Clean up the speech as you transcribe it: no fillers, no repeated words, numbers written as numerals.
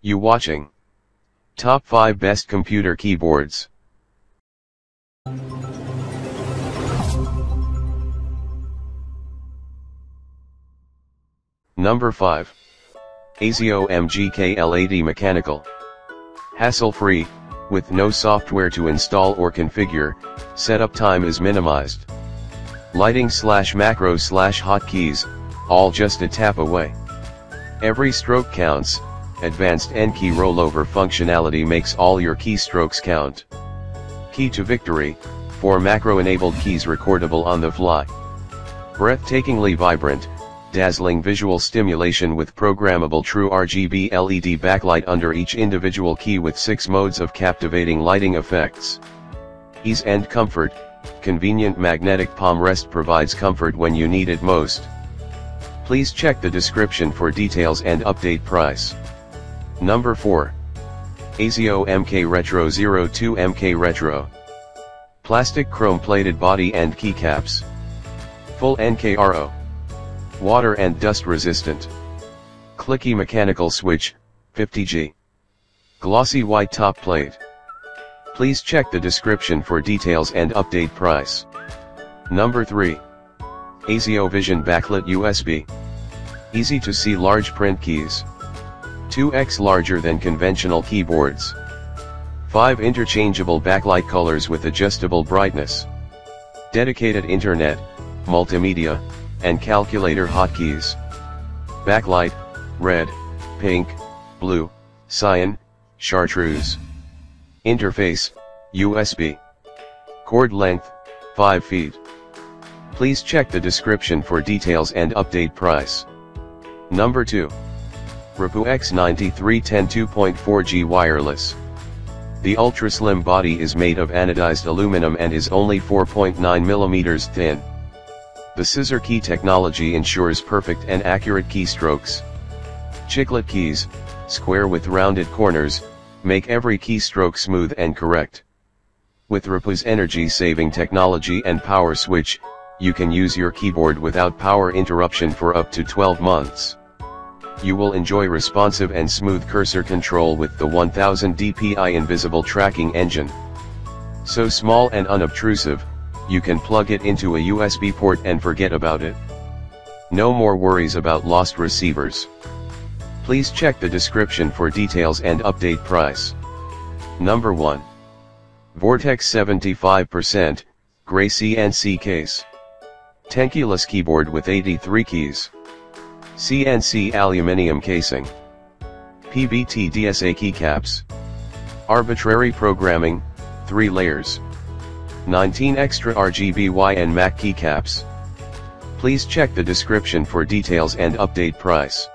You watching Top 5 Best Computer Keyboards. Number 5. ASIO MGK-L80 Mechanical. Hassle-free, with no software to install or configure, setup time is minimized. Lighting/macro/hotkeys, all just a tap away. Every stroke counts. Advanced N-key rollover functionality makes all your keystrokes count. Key to victory, 4 macro-enabled keys recordable on the fly. Breathtakingly vibrant, dazzling visual stimulation with programmable true RGB LED backlight under each individual key with 6 modes of captivating lighting effects. Ease and comfort, convenient magnetic palm rest provides comfort when you need it most. Please check the description for details and update price. Number 4. ASIO MK Retro 02 MK Retro. Plastic chrome plated body and keycaps. Full NKRO. Water and dust resistant. Clicky mechanical switch, 50G. Glossy white top plate. Please check the description for details and update price. Number 3. ASIO Vision Backlit USB. Easy to see large print keys. 2x larger than conventional keyboards. 5 interchangeable backlight colors with adjustable brightness. Dedicated internet, multimedia, and calculator hotkeys. Backlight, red, pink, blue, cyan, chartreuse. Interface, USB. Cord length, 5 feet. Please check the description for details and update price. Number 2. Rapu X9310 2.4G Wireless. The ultra-slim body is made of anodized aluminum and is only 4.9 mm thin. The scissor key technology ensures perfect and accurate keystrokes. Chiclet keys, square with rounded corners, make every keystroke smooth and correct. With Rapu's energy-saving technology and power switch, you can use your keyboard without power interruption for up to 12 months. You will enjoy responsive and smooth cursor control with the 1000 dpi invisible tracking engine. So small and unobtrusive, you can plug it into a USB port and forget about it. No more worries about lost receivers. Please check the description for details and update price. Number 1. Vortex 75%, Gray CNC case. Tankeyless keyboard with 83 keys. CNC aluminium casing. PBT DSA keycaps. Arbitrary programming, 3 layers. 19 extra RGB and MAC keycaps. Please check the description for details and update price.